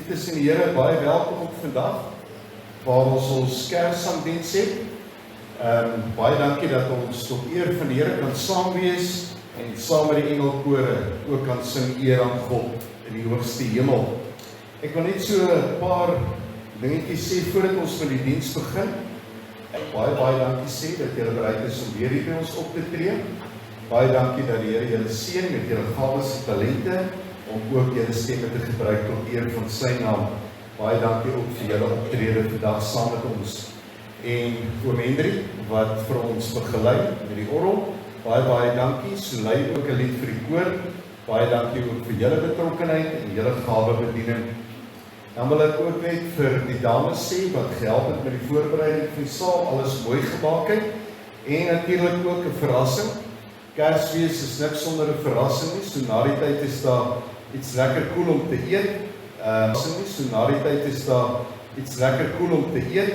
Geliefdes in die Here, baie welkom op vandag, waar ons Kersdiens het. Baie dankie dat ons tot eer van die Here kan saam wees en saam met die engelkore ook kan sing eer aan God in die hoogste hemel. Ek wil net so 'n paar dingetjies sê voordat ons met die diens begin. Ek baie dankie sê dat julle bereid is om weer hier by ons op te tree. Baie dankie dat die Here julle seën met julle gawes en talente om ook julle stemme te gebruik tot eer van sy naam. Baie dankie ook vir julle optrede vandag saam met ons. En oom Hendrik wat vir ons begelei met die orgel. Baie dankie. So lei ook 'n lied vir die koor. Baie dankie ook vir julle betrokkenheid en julle gawebediening. Dan wil ek ook net vir die dames sê wat gehelp het met die voorbereiding van die saal, alles mooi gemaak het. En natuurlik ook 'n verrassing. Kersfees is niks sonder 'n verrassing nie. So na die tyd is daar iets lekker cool om te eet. So na die tyd is daar iets lekker cool om te eet.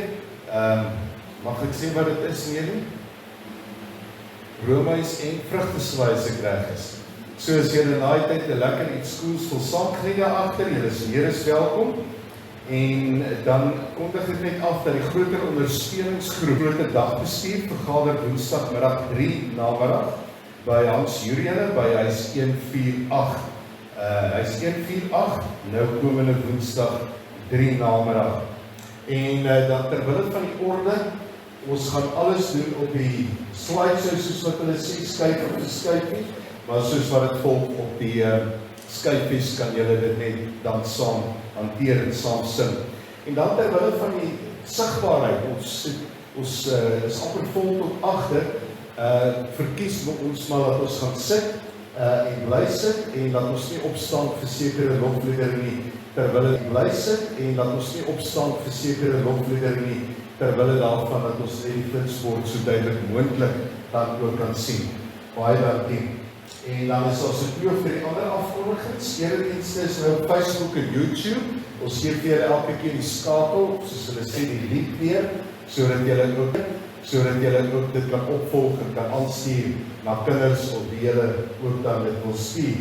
Mag ek sê wat dit is, nie? Roomys en vrugteswaai as ek reg is. So as julle na die tyd 'n lekker iets koels wil saamgeniet daar agter, julle is welkom. En dan kondig ek net af dat die groter ondersteuningsgroep groter dagbestuur vergader Woensdagmiddag 3 namiddag by Hans Juriële by huis 148. Huis 148 nou komende Woensdag 3 namiddag. En dan terwille van die orde, ons gaan alles doen op die slideshow soos wat hulle sê, skuif op die skuifie, maar soos wat dit volg op die skuifies kan julle dit net dan saam hanteer en saam sing. En dan terwille van die sigbaarheid, ons is amper vol tot agter, verkies ons maar dat ons gaan sit en bly sit en dat ons nie opstaan vir sekere lofliedere nie terwille bly sit en dat ons nie opstaan vir sekere lofliedere nie terwille daarvan dat ons net die flitsbord so duidelik moontlik dan ook kan sien. Baie dankie. En dan is ons 'n kloof vir die ander afkondigings. Eredienste is nou op Facebook en YouTube. Ons gee vir julle elke keer die skakel, soos hulle sê, die lied weer, sodat julle ook dit kan opvolg en kan aanstuur na kinders of die julle ook dan dit wil stuur.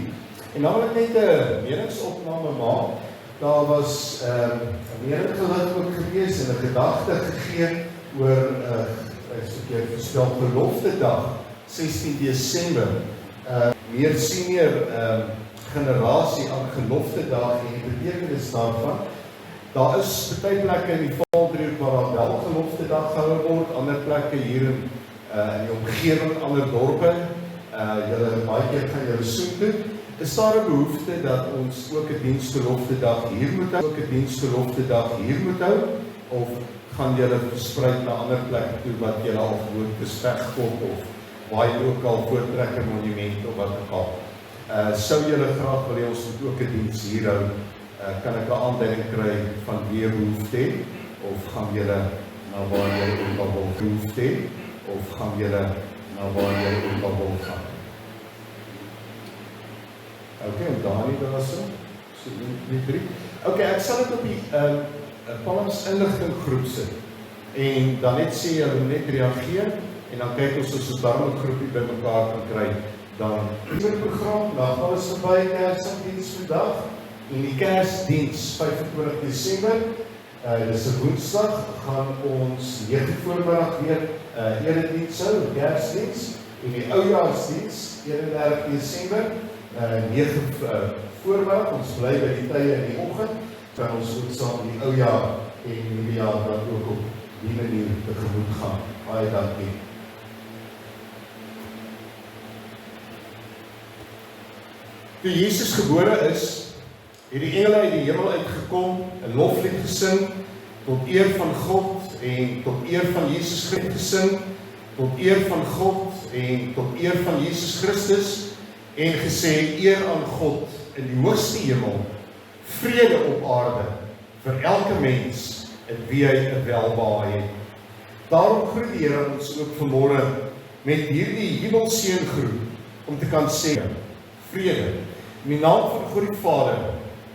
En dan wil ek net 'n meningsopname maak. Daar was 'n meningsgelig ook gewees en 'n gedagte gegee oor 'n verspel beloftedag, 16 Desember. Meer senior generasie aan geloftedag en die betekenis daarvan. Daar is baie plekke in die Vaaldriehoek waar daar wel geloftedag gehou word, ander plekke hier in die omgewing, ander dorpe. Julle baie keer gaan julle soek toe. Is daar 'n behoefte dat ons ook 'n diensgeloftedag hier moet hou? Of gaan julle versprei na ander plekke toe wat julle al gewoond Vesvegkop of waar jy ook al Voortrekker Monument of wat ook al. Sou julle graag wil hê ons moet ook 'n diens hier hou? Kan ek 'n aanduiding kry van wie behoefte het? Of gaan julle na waar julle ook al wil behoefte het? Of gaan julle na waar julle ook al wil gaan? Okay, en Dani daar so die 3. Okay, ek sal dit op die Palms inligting groep sit. En dan net sê julle net reageer en dan kyk ons of 'n darme groepie by mekaar kan kry. Dan die program, dan alles verby Kersdiens vandag en die Kersdiens 25 Desember. Dis 'n Woensdag, gaan ons 9 voormiddag weer erediens hou, Kersdiens en die oujaarsdiens 31 Desember. 9 voormiddag, ons bly by die tye in die oggend, kan ons ook saam in die ou jaar en nuwe jaar dan ook op die manier tegemoet gaan. Baie dankie. Toe Jesus gebore is, het die engele uit die hemel uitgekom, 'n loflied gesing, tot eer van God en tot eer van Jesus Christus gesing, tot eer van God en tot eer van Jesus Christus, en gesê, eer aan God in die hoogste hemel, vrede op aarde, vir elke mens, in wie hy 'n welbehae het. Daarom groet die Here ons ook vanmôre met hierdie jubelseëngroet, om te kan sê, vrede, in die naam van God die Vader,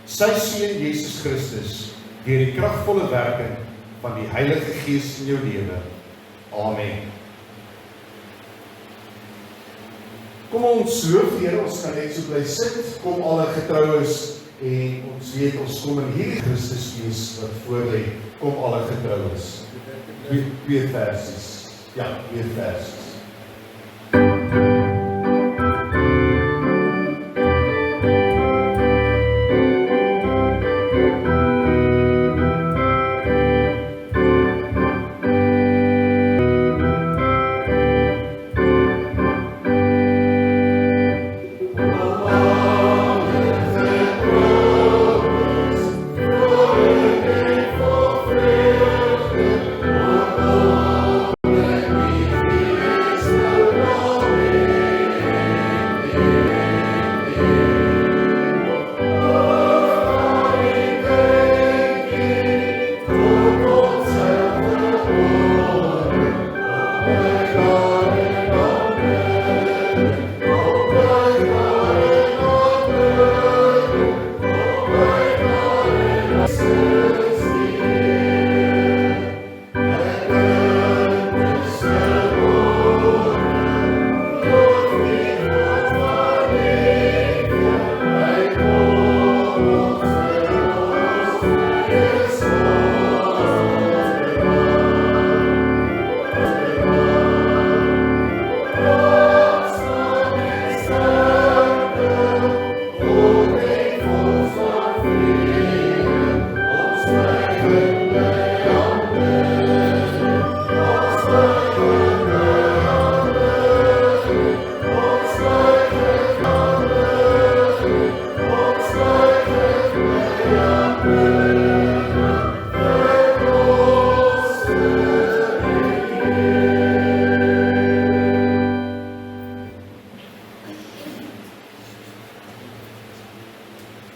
sy Seun Jesus Christus, deur die kragvolle werking van die Heilige Gees in jou lewe. Amen. Kom ons loof die Here, ons kan net so bly sit, kom alle getroues en ons weet ons kom in hierdie Christusfees wat voor lê, kom alle getroues. Twee versies. Ja, twee versies.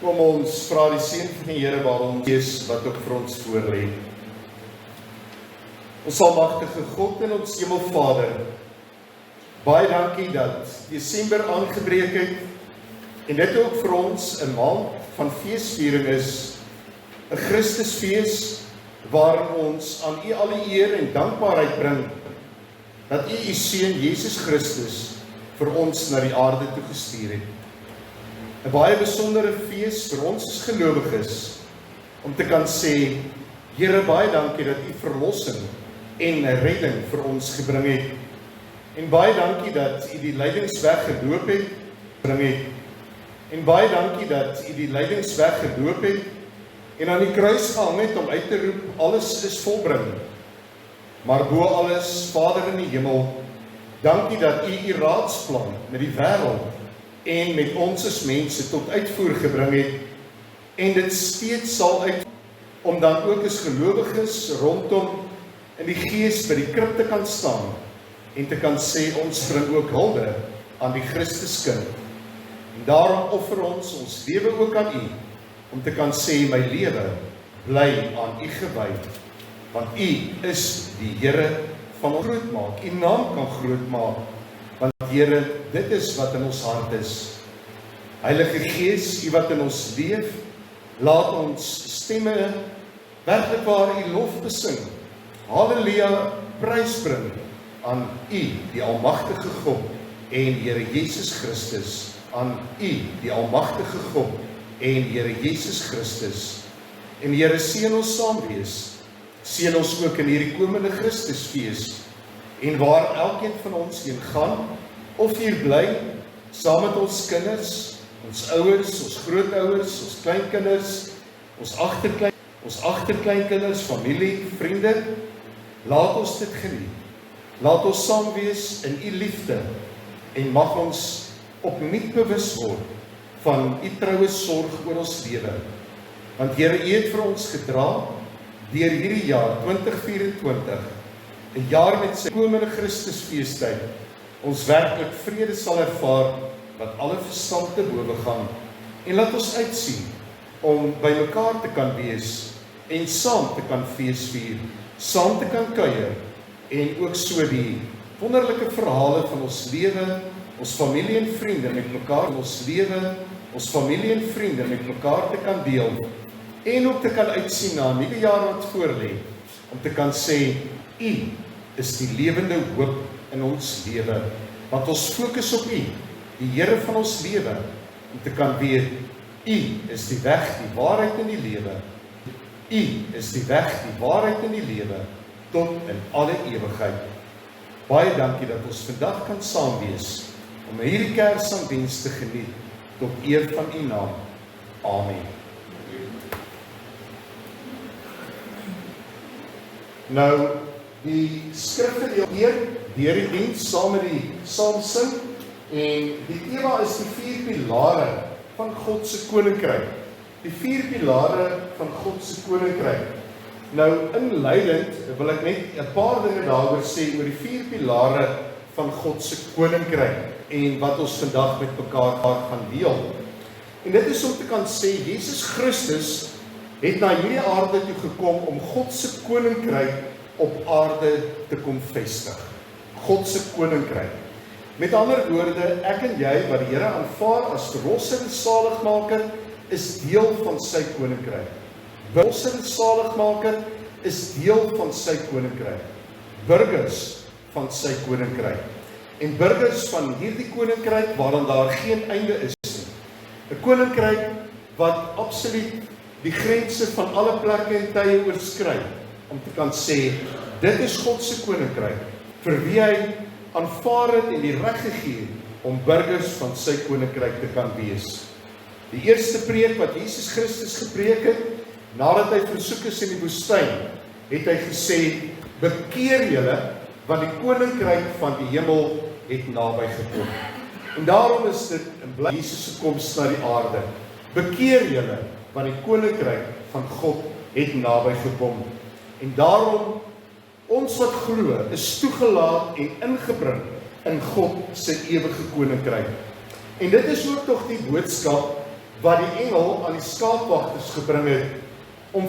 Kom ons vra die seën van die Here waarom Gees wat ook vir ons voorlê. Ons almagtige God en ons Hemelvader, baie dankie dat Desember aangebreek het en dit ook vir ons 'n maand van feesviering is, 'n Christusfees waarin ons aan U alle eer en dankbaarheid bring dat U Seun Jesus Christus vir ons na die aarde toe gestuur het. 'n Baie besondere fees vir ons as gelowiges om te kan sê, Here, baie dankie dat U verlossing en redding vir ons gebring het. En baie dankie dat U die lydingsweg geloop het, En baie dankie dat U die lydingsweg geloop het en aan die kruis gehang het om uit te roep, alles is volbring. Maar bo alles, Vader in die hemel, dankie dat U raadsplan met die wêreld en met ons as mense tot uitvoer gebring het en dit steeds sal uit om dan ook as gelowiges rondom in die Gees by die krib te kan staan en te kan sê ons bring ook hulde aan die Christuskind. En daarom offer ons lewe ook aan U om te kan sê my lewe bly aan U gewy, want U is die Here van ons groot maak. U naam kan groot maak. Want Here, dit is wat in ons hart is. Heilige Gees, U wat in ons leef, laat ons stemme werklik waar U lof besing. Halleluja, prys bring aan U, die almagtige God, en Here Jesus Christus, aan U, die almagtige God, en Here Jesus Christus. En Here, seën ons saam wees. Seën ons ook in hierdie komende Christusfees, en waar elkeen van ons heen gaan, of hier bly, saam met ons kinders, ons ouers, ons grootouers, ons kleinkinders, ons agterkleinkinders, familie, vriende, laat ons dit geniet. Laat ons saam wees in U liefde, en mag ons opnuut bewus word van U troue sorg oor ons lewe. Want Here, U het vir ons gedra, deur hierdie jaar 2024, 'n jaar met sy komende Christusfeestyd, ons werklik vrede sal ervaar wat alle verstand te bowe gaan. En laat ons uitsien om by mekaar te kan wees en saam te kan feesvier, saam te kan kuier en ook so die wonderlike verhale van ons lewe, ons familie en vriende met mekaar, ons familie en vriende met mekaar te kan deel en ook te kan uitsien na 'n nuwe jaar wat voorlê, om te kan sê, U is die lewende hoop in ons lewe, want ons fokus op U, die Here van ons lewe, om te kan weet, U is die weg, die waarheid en die lewe. U is die weg, die waarheid en die lewe, tot in alle ewigheid. Baie dankie dat ons vandag kan saam wees, om hierdie Kersdiens te geniet, tot eer van U naam. Amen. Nou, die skrifte deel deur die diens, saam met die psalmsing, en die tema is die 4 pilare van God se koninkryk. Die 4 pilare van God se koninkryk. Nou, inleidend wil ek net 'n paar dinge daaroor sê oor die 4 pilare van God se koninkryk en wat ons vandag met mekaar gaan deel. En dit is om te kan sê, Jesus Christus het na hierdie aarde toe gekom om God se koninkryk op aarde te kom vestig. God se koninkryk. Met ander woorde, ek en jy wat die Here aanvaar as verlosser en saligmaker, is deel van sy koninkryk. Verlosser en saligmaker is deel van sy koninkryk. Burgers van sy koninkryk. En burgers van hierdie koninkryk waaraan daar geen einde is nie. 'n Koninkryk wat absoluut die grense van alle plekke en tye oorskry, om te kan sê, dit is God se koninkryk, vir wie hy aanvaar het en die reg gegee om burgers van sy koninkryk te kan wees. Die eerste preek wat Jesus Christus gepreek het, nadat hy versoek is in die woestyn, het hy gesê, bekeer julle, want die koninkryk van die hemel het naby gekom. En daarom is dit in bly Jesus se koms na die aarde. Bekeer julle, want die koninkryk van God het naby gekom. En daarom, ons wat glo, is toegelaat en ingebring in God se ewige koninkryk. En dit is ook tog die boodskap wat die engel aan die skaapwagters gebring het, om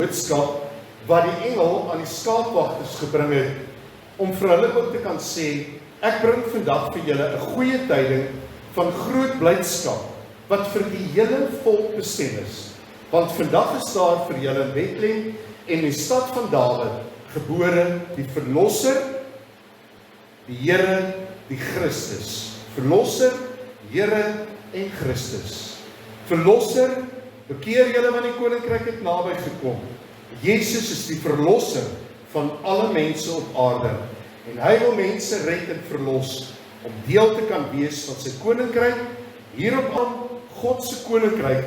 vir hulle ook te kan sê, ek bring vandag vir julle 'n goeie tyding van groot blydskap, wat vir die hele volk bestem is. Want vandag is daar vir julle in Bethlehem en die stad van Dawid gebore die Verlosser, die Here, die Christus. Verlosser, Here en Christus. Verlosser, bekeer julle want die koninkryk het naby gekom. Jesus is die verlosser van alle mense op aarde. En hy wil mense red en verlos, om deel te kan wees van sy koninkryk. Hierop aan God se koninkryk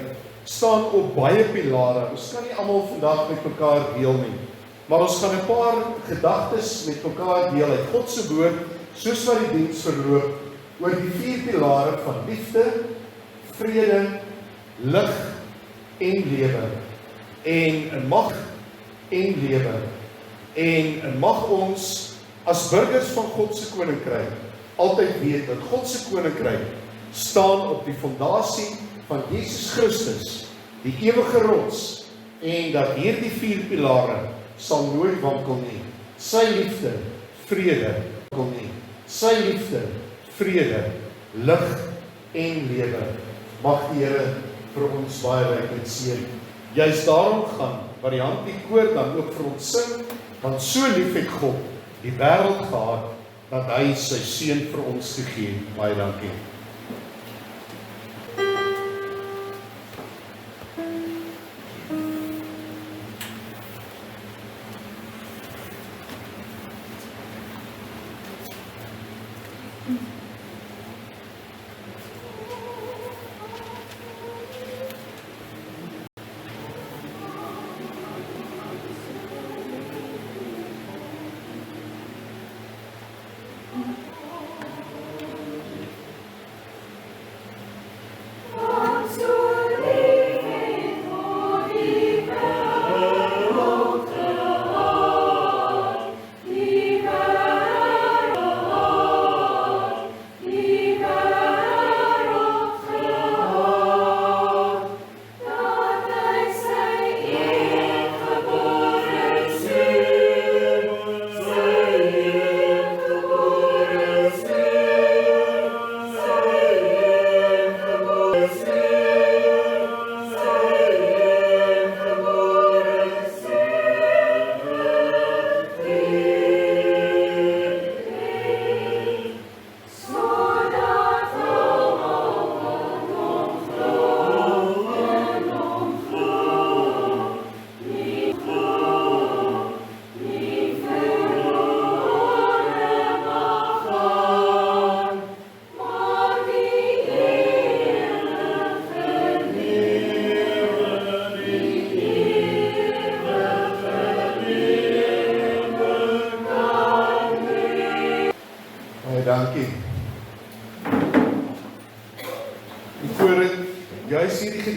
staan op baie pilare. Ons kan nie almal vandag met mekaar deel nie, maar ons gaan 'n paar gedagtes met mekaar deel uit God se woord, soos wat die diens verloop, oor die 4 pilare van liefde, vrede, lig en lewe. En mag en lewe. En mag ons as burgers van God se koninkryk altyd weet dat God se koninkryk staan op die fondasie van Jesus Christus, die ewige rots, en dat hierdie 4 pilare sal nooit wankel nie. Sy liefde, vrede, wankel nie. Sy liefde, vrede, lig en lewe. Mag die Here vir ons baie ryklik seën. Juist daarom gaan variant die koor dan ook vir ons sing, want so lief het God die wêreld gehad, dat hy sy seun vir ons gegee het. Baie dankie.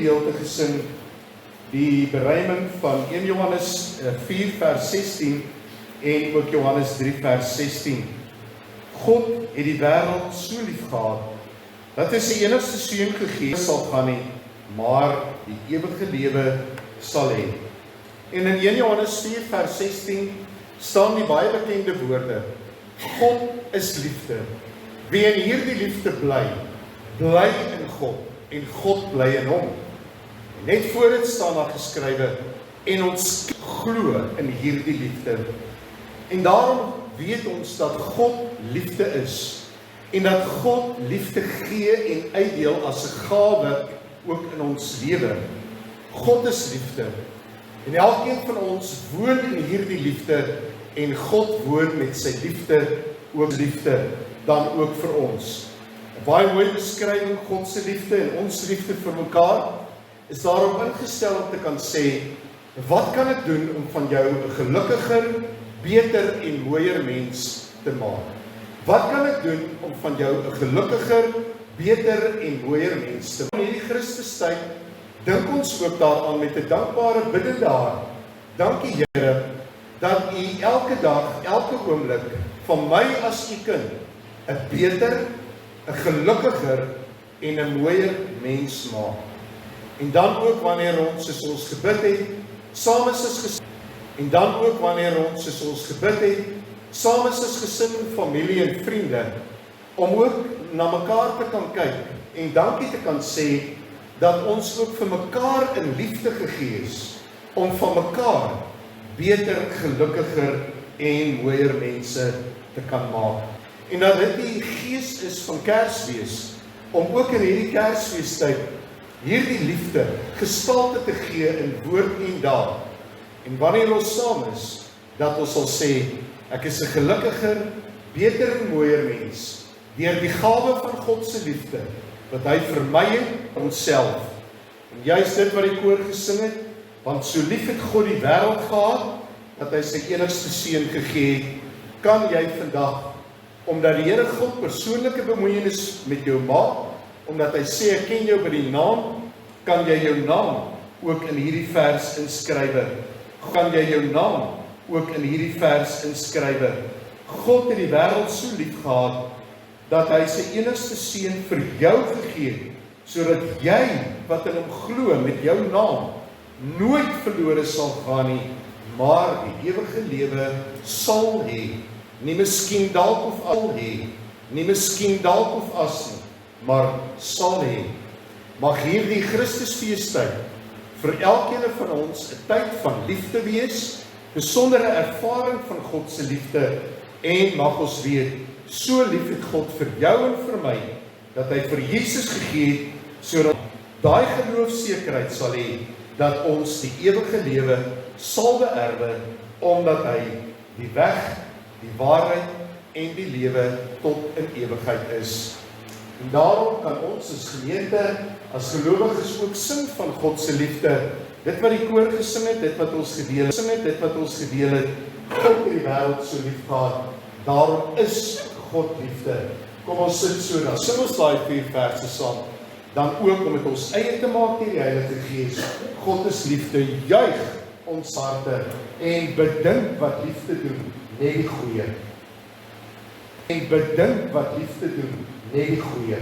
gedeelte gesing, die beruiming van 1 Johannes 4 vers 16 en ook Johannes 3 vers 16. God het die wêreld so lief gehad, dat hy sy enigste seun gegee sal gaan nie, maar die ewige lewe sal hê. En in 1 Johannes 4 vers 16 staan die baie bekende woorde, God is liefde. Wie in hierdie liefde bly in God, en God bly in hom. En net voor dit staan daar geskrywe, en ons glo in hierdie liefde. En daarom weet ons dat God liefde is, en dat God liefde gee en uitdeel as 'n gawe ook in ons lewe. God is liefde, en elkeen van ons woon in hierdie liefde, en God woon met sy liefde, ook liefde, dan ook vir ons. 'n Baie mooi beskrywing, God se liefde en ons liefde vir mekaar, is daarop ingestel om te kan sê, wat kan ek doen om van jou 'n gelukkiger, beter en mooier mens te maak? Wat kan ek doen om van jou 'n gelukkiger, beter en mooier mens te maak? In hierdie Christustyd dink ons ook daaraan met 'n dankbare biddende hart. Dankie Here, dat U elke dag, elke oomblik van my as U kind 'n beter, 'n gelukkiger en 'n mooier mens maak. En dan ook wanneer ons soos ons gebid het, saam is as gesin. En dan ook wanneer ons soos ons gebid het, saam is as gesin, familie en vriende, om ook na mekaar te kan kyk en dankie te kan sê dat ons ook vir mekaar in liefde gegee is, om van mekaar beter, gelukkiger en mooier mense te kan maak. En dat dit die gees is van Kersfees, om ook in hierdie Kersfeestyd hierdie liefde gestalte te gee in woord en daad. En wanneer ons saam is, dat ons sal sê, ek is 'n gelukkiger, beter en mooier mens, deur die gawe van God se liefde, wat hy vir my en onsself. En juist dit wat die koor gesing het, want so lief het God die wêreld gehad, dat hy sy enigste seun gegee het, kan jy vandag, omdat die Here God persoonlike bemoeienis met jou maak, omdat hy sê, ek ken jou by die naam, kan jy jou naam ook in hierdie vers inskrywe. Kan jy jou naam ook in hierdie vers inskrywe. God het die wêreld so lief gehad, dat hy sy enigste seun vir jou gegee het, sodat jy, wat in hom glo met jou naam, nooit verlore sal gaan nie, maar die ewige lewe sal hê. Nie miskien dalk of al hê, nie miskien dalk of as nie, maar sal hê. Mag hierdie Christusfeestyd vir elkeen van ons 'n tyd van liefde wees, besondere ervaring van God se liefde, en mag ons weet, so lief het God vir jou en vir my, dat hy vir Jesus gegee het, sodat daai geloofsekerheid sal hê, dat ons die ewige lewe sal beerwe, omdat hy die weg, die waarheid en die lewe tot in ewigheid is. En daarom kan ons as gemeente, as gelowiges ook sing van God se liefde. Dit wat die koor gesing het, dit wat ons gedeel het, God het die wêreld so lief gehad, daarom is God liefde. Kom ons sit so, dan sing ons daai 4 verse saam, dan ook om dit ons eie te maak deur die Heilige Gees. God is liefde, juig ons harte en bedink wat liefde doen, net die goeie. En bedink wat liefde doen, net die goeie.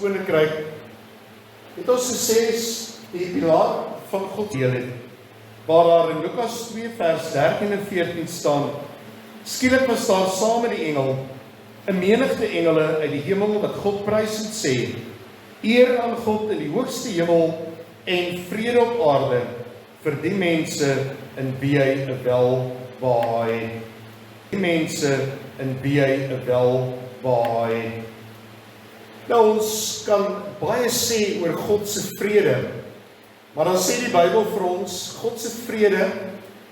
koninkryk, het ons gesê die pilaar van God deel het, waar daar in Lukas 2 vers 13 en 14 staan, skielik was daar saam met die engel, 'n menigte engele uit die hemel wat God prys en sê, eer aan God in die hoogste hemel en vrede op aarde vir die mense in wie hy welbehaag het. Die mense in wie hy welbehaag het. Nou ons kan baie sê oor God se vrede, maar dan sê die Bybel vir ons, God se vrede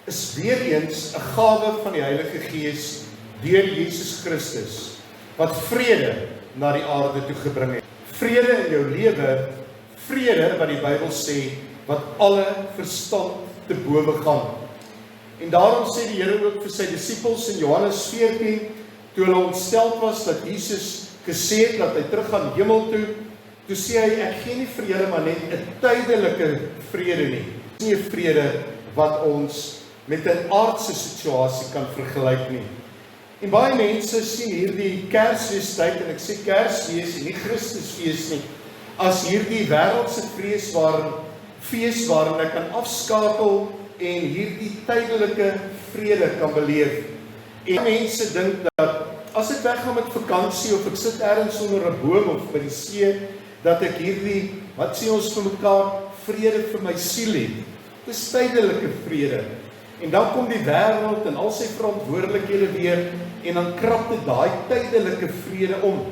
is weer eens 'n gawe van die Heilige Gees deur Jesus Christus, wat vrede na die aarde toe gebring het. Vrede in jou lewe, vrede wat die Bybel sê, wat alle verstand te bowe gaan. En daarom sê die Here ook vir sy disippels in Johannes 14, toe hulle ontstel was dat Jesus gesê het dat hy terug gaan hemel toe sê hy, ek gee nie vir julle maar net 'n tydelike vrede nie. Dit is nie 'n vrede wat ons met 'n aardse situasie kan vergelyk nie. En baie mense sien hierdie Kersfeestyd, en ek sê Kersfees en nie Christusfees nie, as hierdie wêreldse fees waarin ek kan afskakel en hierdie tydelike vrede kan beleef. En mense dink dat as ek weggaan met vakansie of ek sit ergens onder 'n boom of by die see, dat ek hierdie, wat sê ons vir mekaar, vrede vir my siel het. Dit is tydelike vrede. En dan kom die wêreld en al sy verantwoordelikhede weer, en dan krap dit daai tydelike vrede om.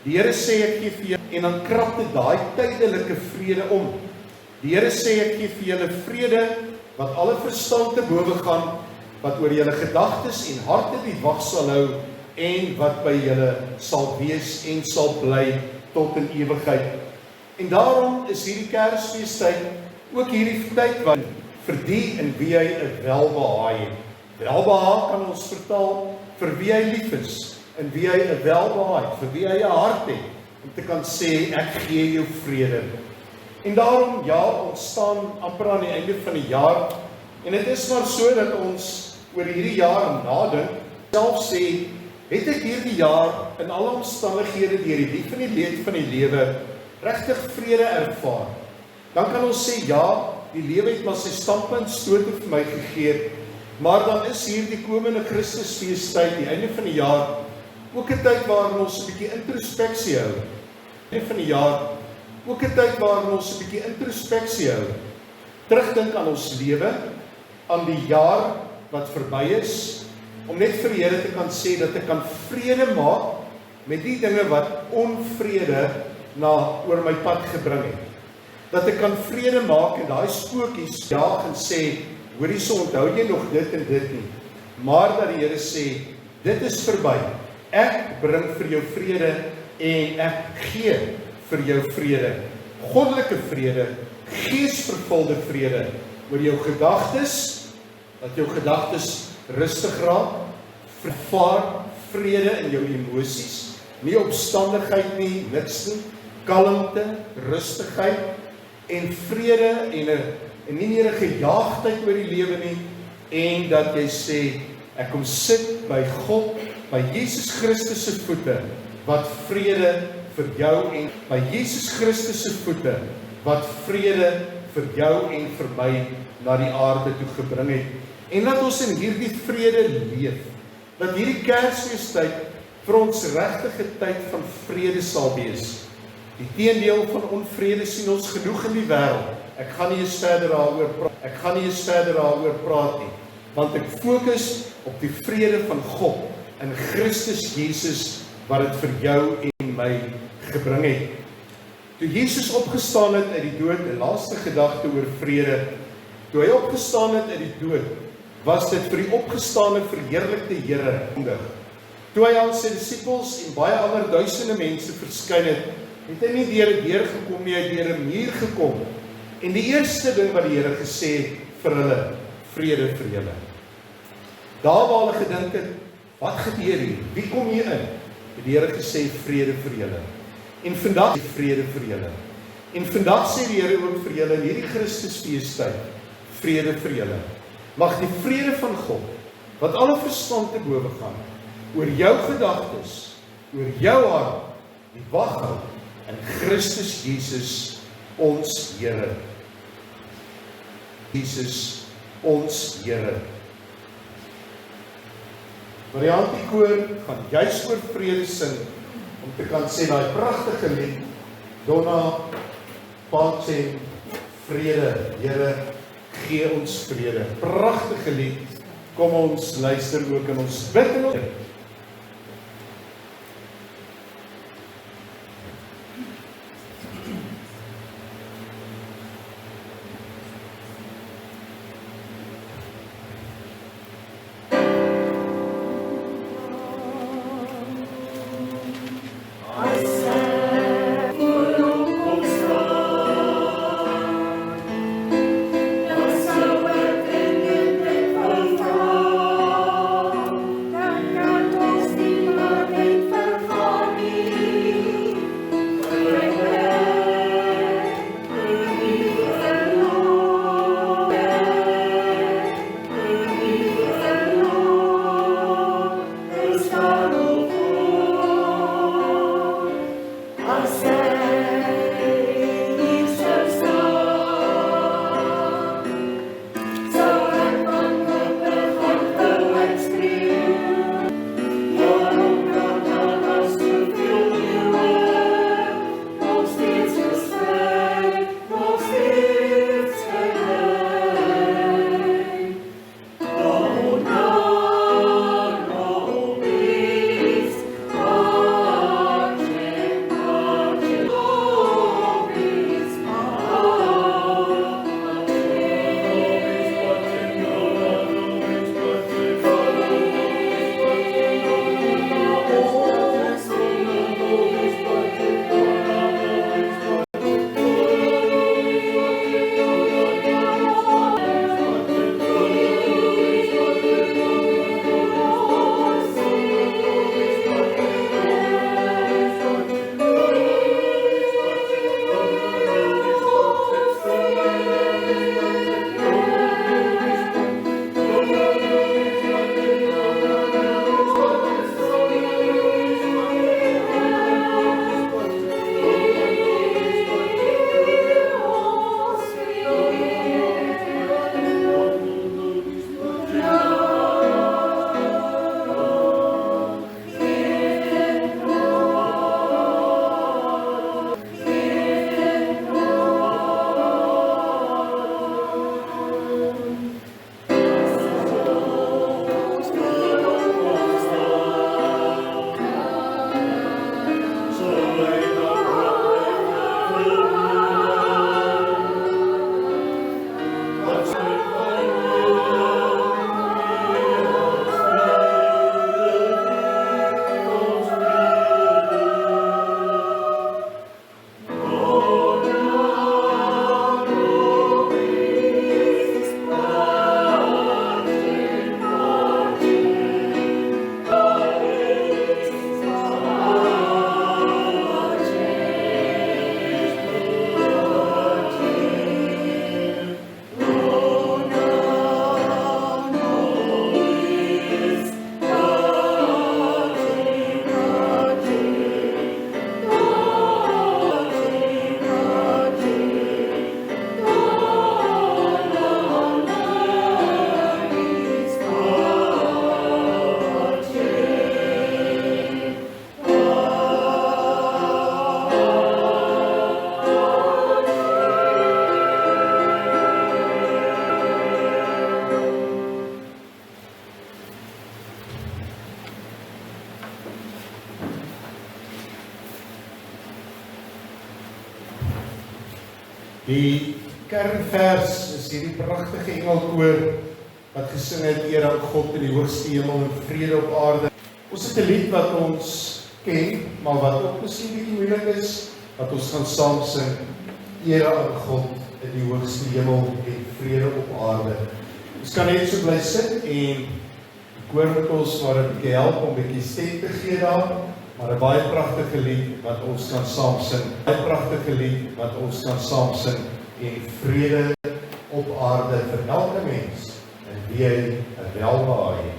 Die Here sê ek gee vir julle, en dan krap dit daai tydelike vrede om. Die Here sê ek gee vir julle vrede, wat alle verstand te bowe gaan, wat oor julle gedagtes en harte die wag sal hou, en wat by julle sal wees en sal bly tot in ewigheid. En daarom is hierdie Kersfeestyd ook hierdie tyd wat vir die in wie hy 'n welbehaag het. Welbehaag kan ons vertaal vir wie hy lief is, in wie hy 'n welbehaag het, vir wie hy 'n hart het, om te kan sê, ek gee jou vrede. En daarom, ja, ons staan amper aan die einde van die jaar, en dit is maar so dat ons oor hierdie jaar nadink, self sê, het ek hierdie jaar in alle omstandighede deur die lief en die leed van die lewe regtig vrede ervaar? Dan kan ons sê, ja, die lewe het maar sy standpunt stote vir my gegee, maar dan is hierdie komende Christusfeestyd, die einde van die jaar, ook 'n tyd waarin ons 'n bietjie introspeksie hou. Einde van die jaar, ook 'n tyd waarin ons 'n bietjie introspeksie hou. Terugdink aan ons lewe, aan die jaar wat verby is, om net vir die Here te kan sê dat ek kan vrede maak met die dinge wat onvrede oor my pad gebring het. Dat ek kan vrede maak en daai spookies jaag en sê, hoorie, so onthou jy nog dit en dit nie. Maar dat die Here sê, dit is verby. Ek bring vir jou vrede en ek gee vir jou vrede. Goddelike vrede, geesvervulde vrede oor jou gedagtes, dat jou gedagtes rustig raak, vervaar vrede in jou emosies, nie opstandigheid nie, niks nie, kalmte, rustigheid en vrede en nie meer 'n gejaagdheid oor die lewe nie, en dat jy sê, ek kom sit by God, by Jesus Christus se voete, wat vrede vir jou en by Jesus Christus se voete, wat vrede vir jou en vir my na die aarde toe gebring het. En dat ons in hierdie vrede leef, dat hierdie Kersfeestyd vir ons regtig 'n tyd van vrede sal wees. Die teendeel van onvrede sien ons genoeg in die wêreld. Ek gaan nie eens verder daaroor praat nie, want ek fokus op die vrede van God in Christus Jesus, wat dit vir jou en my gebring het. Toe Jesus opgestaan het uit die dood, 'n laaste gedagte oor vrede, toe hy opgestaan het uit die dood, was dit vir die opgestaane verheerlikte Here kondig. Toe hy aan sy disippels en baie ander duisende mense verskyn het, het hy nie deur 'n deur gekom nie, hy het deur 'n muur gekom. En die eerste ding wat die Here gesê het vir hulle, vrede vir julle. Daar waar hulle gedink het, wat gebeur hier? Wie kom hier in? Het die Here gesê, vrede vir julle. En vandag vrede vir julle. En vandag sê die Here ook vir julle in hierdie Christusfeestyd, vrede vir julle. Mag die vrede van God, wat alle verstand te bowe gaan, oor jou gedagtes, oor jou hart, die wag hou in Christus Jesus ons Here. Jesus ons Here. Maar die antikoor gaan juis oor vrede sing, om te kan sê daai pragtige lied, Donna Pacem, vrede, Here, gee ons vrede. Pragtige lied, kom ons luister ook en ons bid en ons. Die kernvers is hierdie pragtige engelkoor wat gesing het eer aan God in die hoogste hemel en vrede op aarde. Ons het 'n lied wat ons ken, maar wat ook miskien bietjie moeilik is, wat ons gaan saam sing. Eer aan God in die hoogste hemel en vrede op aarde. Ons kan net so bly sit en die koor met ons maar 'n bietjie help om 'n bietjie stem te gee daar. Maar 'n baie pragtige lied wat ons kan saam sing. Baie pragtige lied wat ons kan saam sing en vrede op aarde vir elke mens en wie hy 'n welbehae het.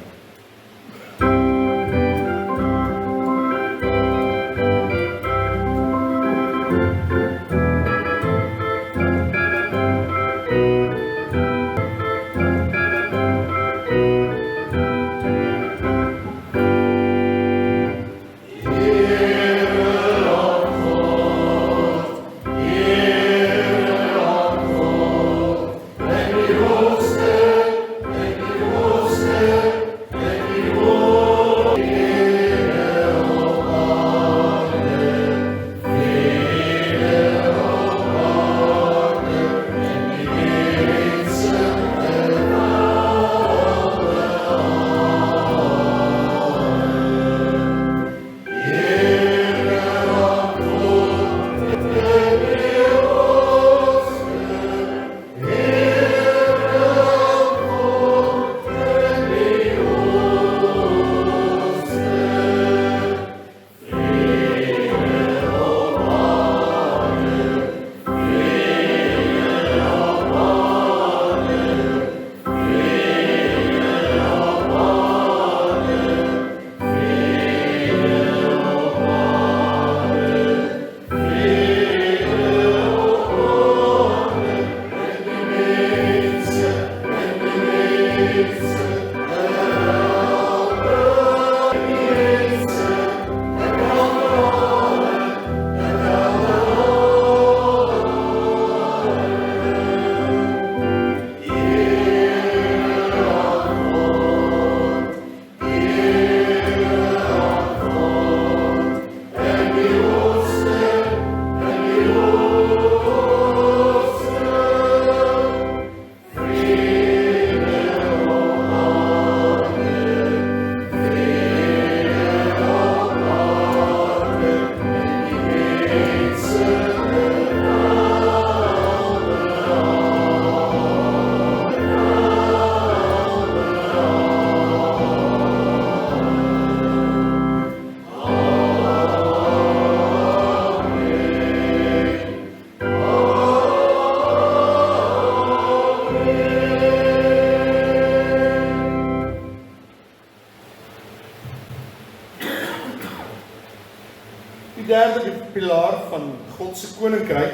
derde pilaar van God se koninkryk,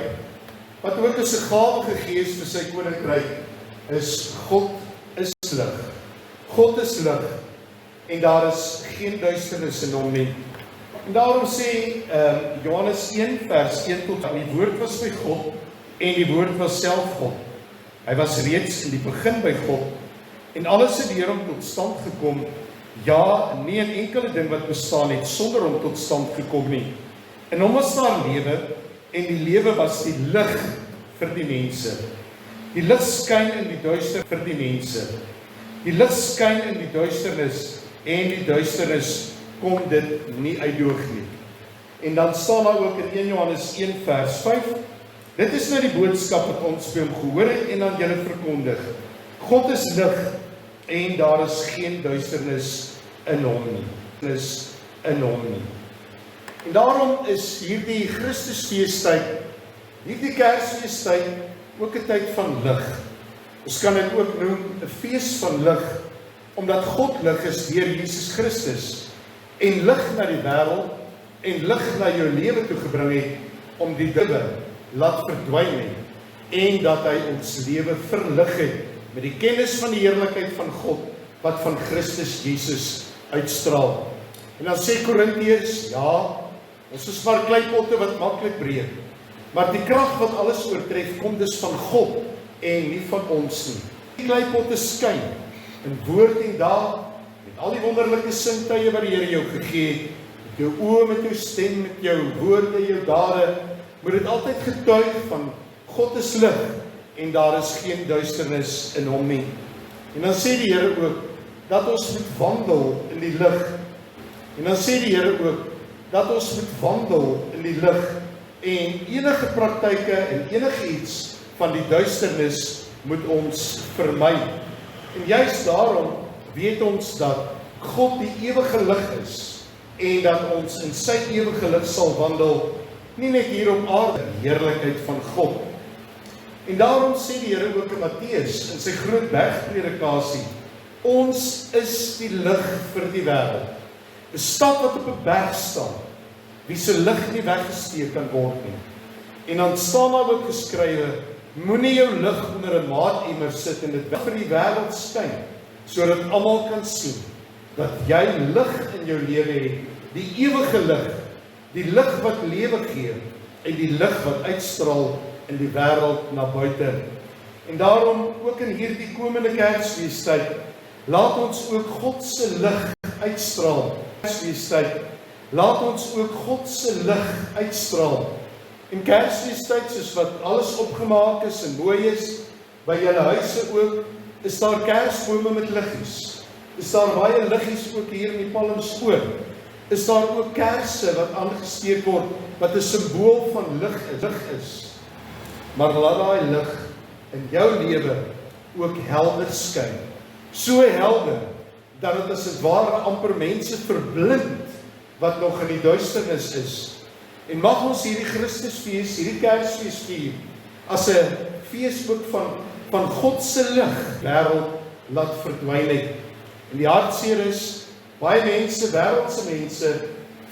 wat ook as 'n gawe gegee is vir sy koninkryk, is God is lig. God is lig en daar is geen duisternis in hom nie. En daarom sê Johannes 1 vers 1 tot 8, die woord was by God en die woord was self God. Hy was reeds in die begin by God en alles het deur hom tot stand gekom. Ja, nie 'n enkele ding wat bestaan het sonder hom tot stand gekom nie. In hom was daar lewe en die lewe was die lig vir die mense. Die lig skyn in die duister vir die mense. Die lig skyn in die duisternis en die duisternis kom dit nie uitdoog nie. En dan staan daar ook in 1 Johannes 1 vers 5, dit is nou die boodskap wat ons by hom gehoor het en aan julle verkondig. God is lig en daar is geen duisternis in hom nie. Is in hom nie. En daarom is hierdie Christusfeestyd, hierdie Kersfeestyd ook 'n tyd van lig. Ons kan dit ook noem 'n fees van lig, omdat God lig is deur Jesus Christus en lig na die wêreld en lig na jou lewe toe gebring het om die dinge laat verdwyn het en dat hy ons lewe verlig het met die kennis van die heerlikheid van God wat van Christus Jesus uitstraal. En dan sê Korintiërs, ja, ons is maar kleipotte wat maklik breek, maar die krag wat alles oortref kom dus van God en nie van ons nie. Die kleipotte skyn in woord en daad, met al die wonderlike sintuie wat die Here jou gegee het, met jou oë, met jou stem, met jou woorde, jou dade, moet dit altyd getuig van God is lig en daar is geen duisternis in hom nie. En dan sê die Here ook dat ons moet wandel in die lig. En dan sê die Here ook dat ons moet wandel in die lig en enige praktyke en enige iets van die duisternis moet ons vermy. En juist daarom weet ons dat God die ewige lig is en dat ons in sy ewige lig sal wandel, nie net hier op aarde, die heerlikheid van God. En daarom sê die Here ook in Matteus in sy groot bergpredikasie, ons is die lig vir die wêreld. 'n Stad wat op 'n berg staan, wie se lig nie weggesteek kan word nie. En dan staan daar ook geskrywe, moenie jou lig onder 'n maatemmer sit en dit vir die wêreld skyn, sodat almal kan sien dat jy lig in jou lewe het, die ewige lig, die lig wat lewe gee en die lig wat uitstraal in die wêreld na buite. En daarom ook in hierdie komende Kersfeestyd, laat ons ook God se lig uitstraal. Kersfeestyd, laat ons ook God se lig uitstraal. En Kersfeestyd, soos wat alles opgemaak is en mooi is, by julle huise ook, is daar kersbome met liggies. Is daar baie liggies ook hier in die Palmspoort. Is daar ook kersse wat aangesteek word, wat 'n simbool van lig is. Maar laat daai lig in jou lewe ook helder skyn. So helder, dat dit as dit ware amper mense verblind, wat nog in die duisternis is. En mag ons hierdie Christusfees, hierdie Kersfees vier, as 'n fees ook van God se lig, wêreld laat verdwyn het. En die hartseer is, baie mense, wêreldse mense,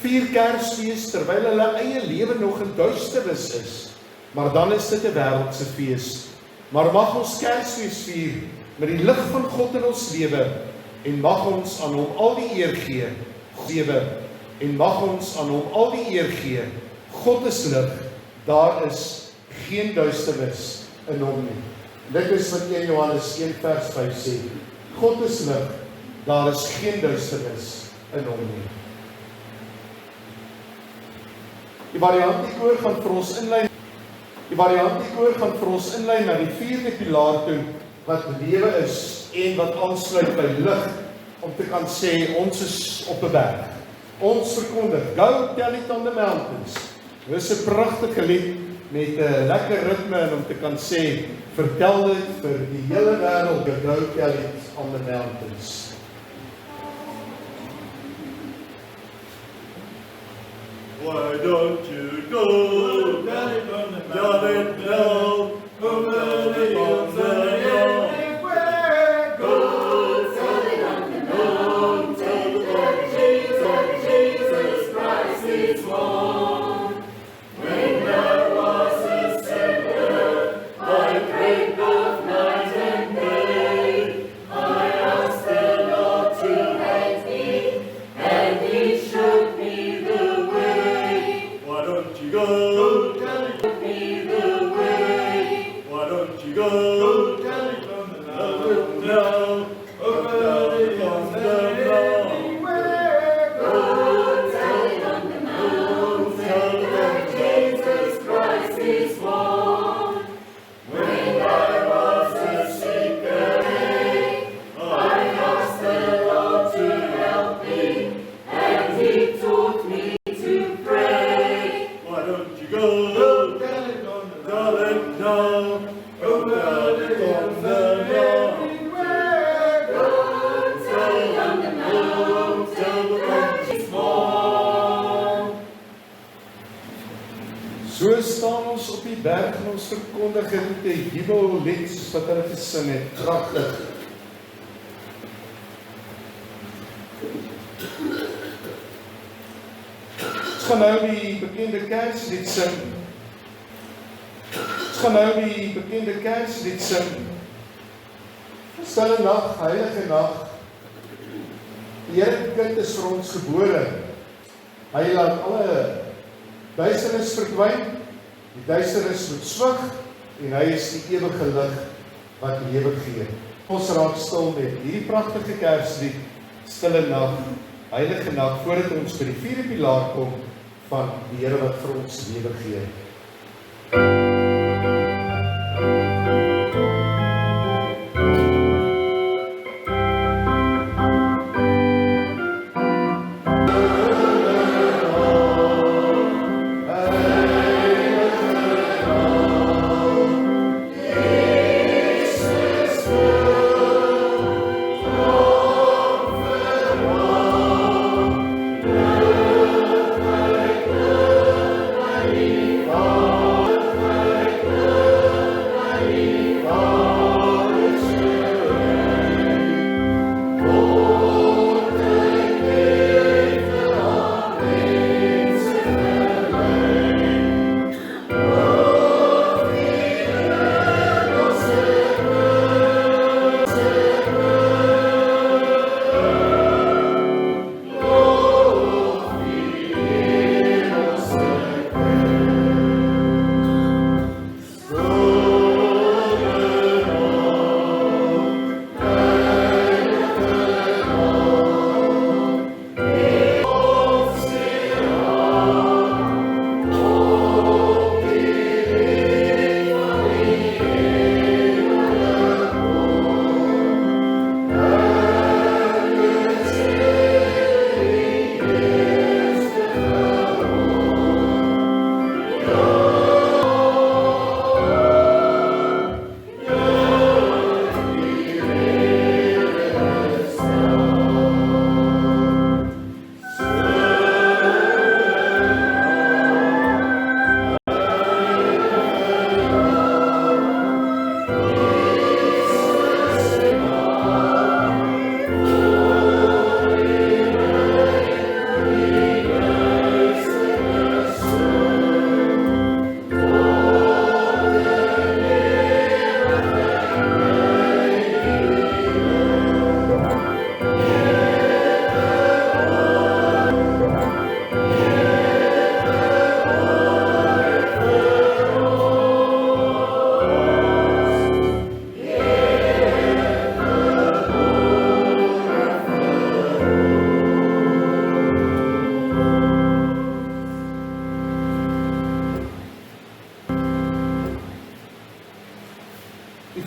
vier Kersfees terwyl hulle eie lewe nog in duisternis is. Maar dan is dit 'n wêreldse fees. Maar mag ons Kersfees vier met die lig van God in ons lewe en mag ons aan hom al die eer gee. En mag ons aan hom al die eer gee. God is lig, daar is geen duisternis in hom nie. Dit is wat 1 Johannes 1 vers 5 sê. God is lig, daar is geen duisternis in hom nie. Die variantiekoor gaan vir ons inlei. Na die vierde pilaar toe, wat lewe is en wat aansluit by lig, om te kan sê, ons is op 'n berg. Ons verkondig, go tell it on the mountains. Dit is 'n pragtige lied met 'n lekker ritme en om te kan sê, vertel dit vir die hele wêreld, go tell it on the mountains. Why don't you go, tell it now, over the hills and everywhere. Go, tell it on the mountain, that Jesus Christ is born. now, over the yonder now. Go tell them now, tell them Jesus Christ is born. When I was a seeker, I asked the Lord to help me, and He taught me to pray. Why don't you go tell it on the now, over the yonder now. Go tell them now, tell them He's born. So staan ons op die berg en ons verkondig dit met 'n jubellied soos wat hulle gesing het, kragtig. Ons gaan nou die bekende Kerslied sing. Ons gaan nou die bekende Kerslied sing. Stille nag, heilige nag. Die Here kind is vir ons gebore. Hy laat alle duisternis verdwyn, die duisternis moet swig, en hy is die ewige lig wat lewe gee. Ons raak stil met hierdie pragtige Kerslied, Stille nag, heilige nag, voordat ons by die vierde pilaar kom van die Here wat vir ons lewe gee.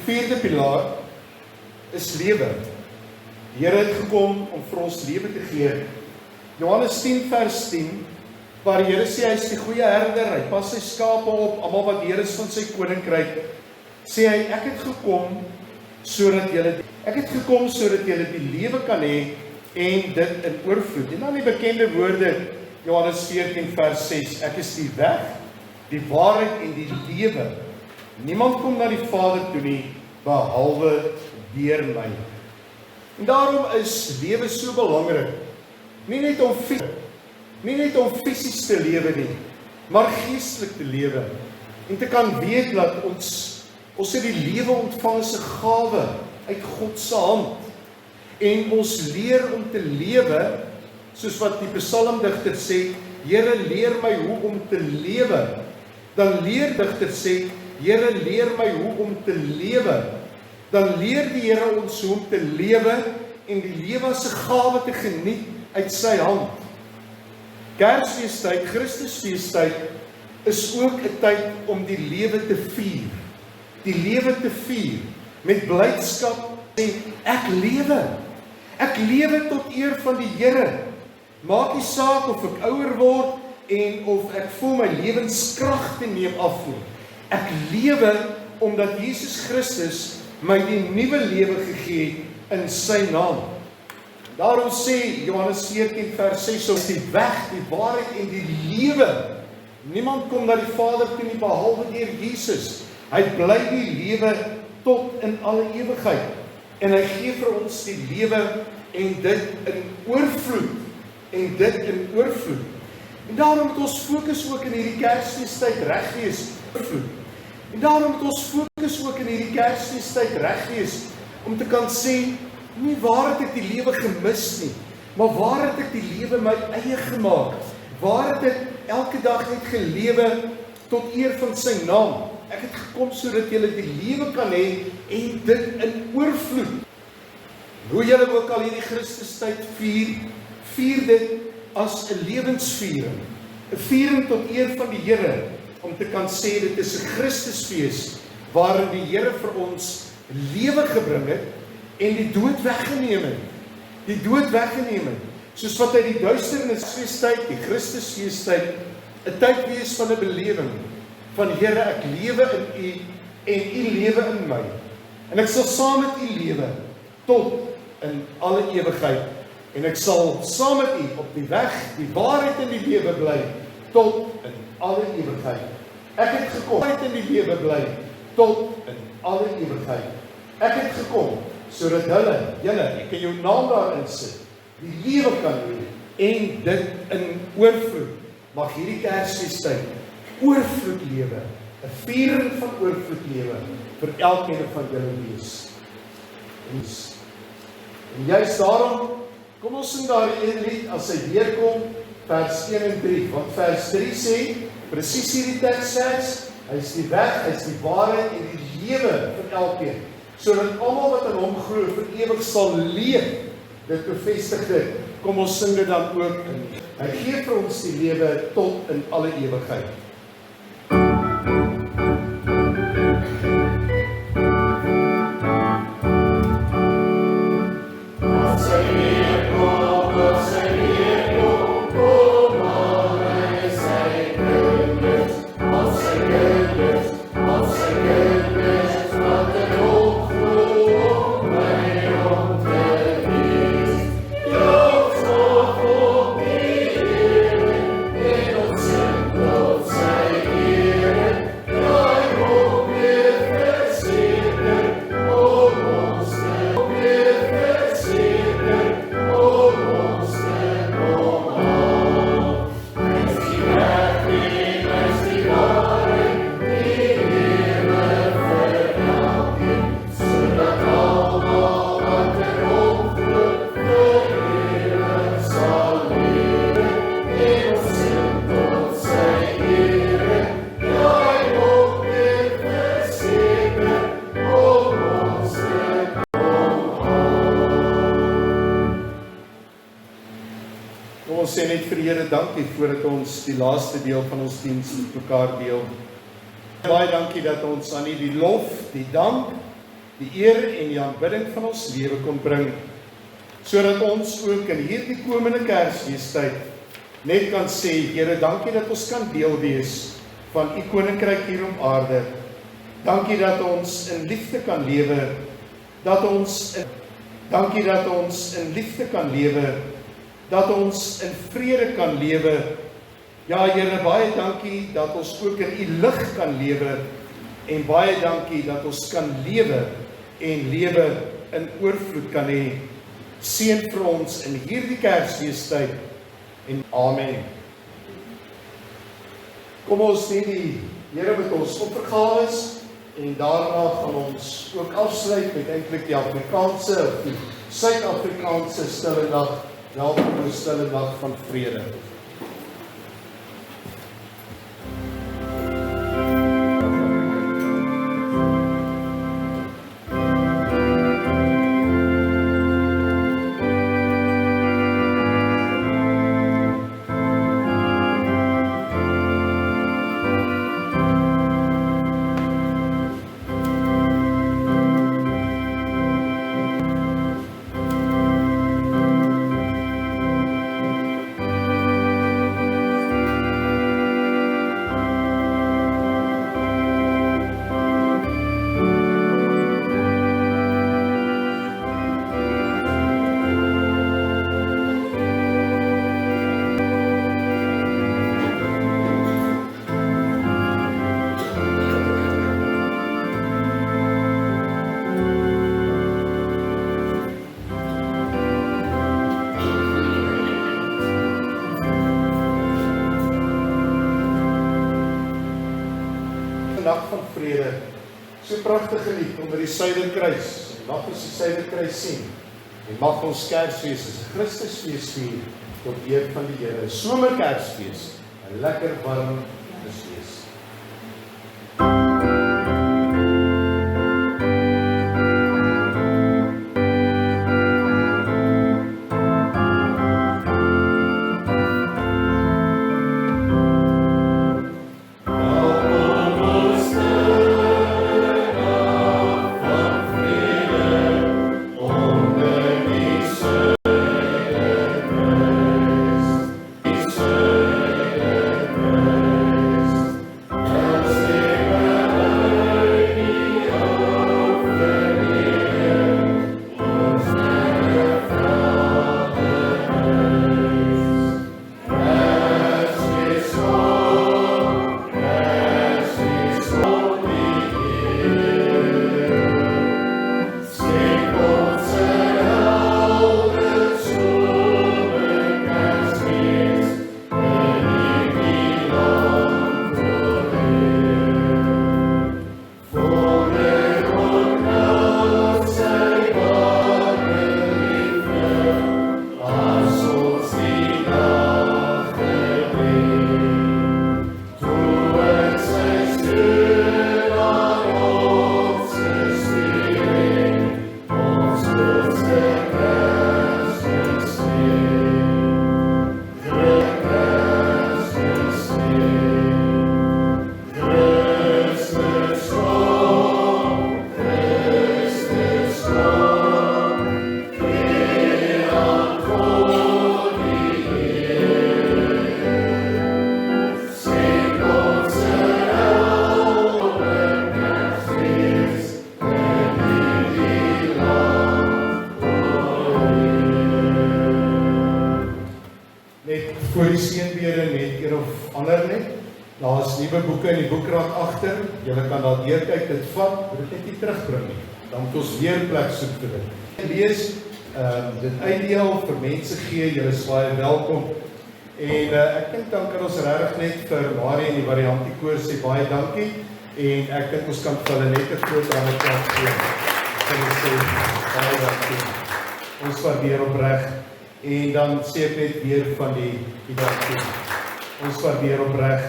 vierde pilaar is lewe. Die Here het gekom om vir ons lewe te gee. Johannes 10 vers 10, waar die Here sê hy is die goeie herder, hy pas sy skape op, almal wat deel is van sy koninkryk, sê hy, ek het gekom sodat julle die lewe kan hê en dit in oorvloed. En dan die bekende woorde, Johannes 14 vers 6, ek is die weg, die waarheid en die lewe. Niemand kom na die Vader toe nie, behalwe deur my. En daarom is lewe so belangrik. Nie net om fisies te lewe nie, maar geestelik te lewe. En te kan weet dat ons het die lewe ontvang as 'n gawe uit God se hand. En ons leer om te lewe, soos wat die psalmdigter sê, Here leer my hoe om te lewe. Dan leer digter sê, Here leer my hoe om te lewe. dan leer die Here ons hoe om te lewe en die lewe as 'n gawe te geniet uit sy hand. Kersfeestyd, Christusfeestyd, is ook 'n tyd om die lewe te vier. Die lewe te vier met blydskap en ek lewe. Ek lewe tot eer van die Here. Maak nie saak of ek ouer word en of ek voel my lewenskragte neem af nie. Ek lewe omdat Jesus Christus my die nuwe lewe gegee het in sy naam. Daarom sê Johannes 14 vers 6, ons die weg, die waarheid en die lewe. Niemand kom na die Vader toe nie behalwe deur Jesus. Hy bly die lewe tot in alle ewigheid. En hy gee vir ons die lewe en dit in oorvloed. En dit in oorvloed. En daarom moet ons fokus ook in hierdie Kersfeestyd reg wees, oorvloed. En daarom moet ons fokus ook in hierdie Kersfeestyd reg wees om te kan sê, nie waar het ek die lewe gemis nie, maar waar het ek die lewe my eie gemaak? Waar het ek elke dag net gelewe tot eer van sy naam? Ek het gekom sodat julle die lewe kan hê en dit in oorvloed. Hoe julle ook al hierdie Christustyd vier dit as 'n lewensviering. 'n Viering tot eer van die Here, om te kan sê dit is 'n Christusfees waarin die Here vir ons lewe gebring het en die dood weggeneem het. Die dood weggeneem het. Soos wat hy die duisternisfeestyd, die Christusfeestyd, 'n tyd wees van 'n belewing van Here, ek lewe in U en U lewe in my. En ek sal saam met U lewe tot in alle ewigheid. En ek sal saam met U op die weg, die waarheid en die lewe bly tot in alle ewigheid. Ek het gekom, waarheid en die lewe bly tot in alle ewigheid. Ek het gekom sodat julle, ek kan jou naam daarin sit, die lewe kan hê en dit in oorvloed. Mag hierdie Kersfeestyd oorvloed lewe, 'n viering van oorvloed lewe vir elkeen van julle wees. En juist daarom, kom ons sing daardie een lied as hy weerkom, vers 1 en 3, want vers 3 sê, presies hierdie teksvers, hy is die weg, hy is die waarheid en die lewe vir elkeen, sodat almal wat in hom glo vir ewig sal leef. Dit bevestig dit. Kom ons sing dit dan ook in. Hy gee vir ons die lewe tot in alle ewigheid. Ons sê net vir die Here dankie voordat ons die laaste deel van ons diens met mekaar deel. Baie dankie dat ons aan U die lof, die dank, die eer en die aanbidding van ons lewe kon bring, sodat ons ook in hierdie komende Kersfeestyd net kan sê, Here, dankie dat ons kan deel wees van U koninkryk hier op aarde. Dankie dat ons in liefde kan lewe, dankie dat ons in liefde kan lewe, dat ons in vrede kan lewe. Ja, Here, baie dankie dat ons ook in U lig kan lewe, en baie dankie dat ons kan lewe en lewe in oorvloed kan hê. Seën vir ons in hierdie Kersfeestyd en amen. Kom ons sê die Here met ons opvergawes en daarna gaan ons ook afsluit met eintlik die Afrikaanse of die Suid-Afrikaanse stille dag, welkom 'n stille dag van vrede. pragtige lied onder die Suiderkruis. En mag ons die Suiderkruis sien. En mag ons Kersfees as 'n Christusfees vier tot eer van die Here. Somerkersfees, 'n lekker warm Kersfees. Voor die seënbede net een of ander net. Daar is nuwe boeke in die boekraad agter. Julle kan daar deurkyk, dit vat, moet dit net nie terugbring nie. Dan moet ons weer plek soek vir dit. Lees, dit uitdeel vir mense gee, julle is baie welkom. En ek dink dan kan ons regtig net vir Marie en die variantie koor sê baie dankie. En ek dink ons kan vir hulle net 'n groot hande klap gee. Hulle sê baie dankie. Ons waardeer opreg. En dan sê ek net weer van die dankie. Ons waardeer opreg.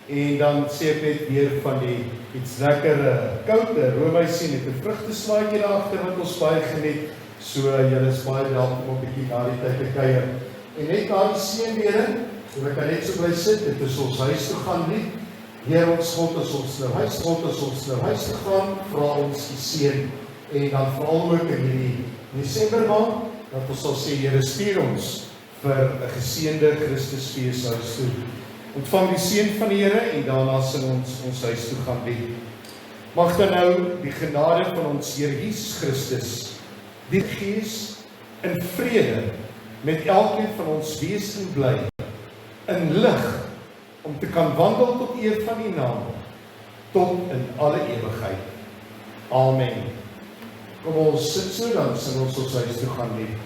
En dan sê ek net weer van die iets lekker koude roomhuisie met 'n vrugtesmaatjie daar agter wat ons baie geniet. So julle is baie welkom om 'n bietjie na die tyd te kuier. En net na die seënbede, so ek kan net so bly sit, dit is ons huis toe gaan nie. Heer ons God, as ons nou huis toe gaan, vra ons die seën. En dan veral ook in hierdie Desember maand, dat ons sal sê, Here, stuur ons vir 'n geseënde Christusfees huis toe. Ontvang die seën van die Here en daarna sal ons huis toe gaan bied. Mag dan nou die genade van ons Here Jesus Christus, die Gees in vrede met elkeen van ons wees en bly, in lig om te kan wandel tot eer van die naam, tot in alle ewigheid. Amen. Kom ons sit so, dan sal ons huis toe gaan bied.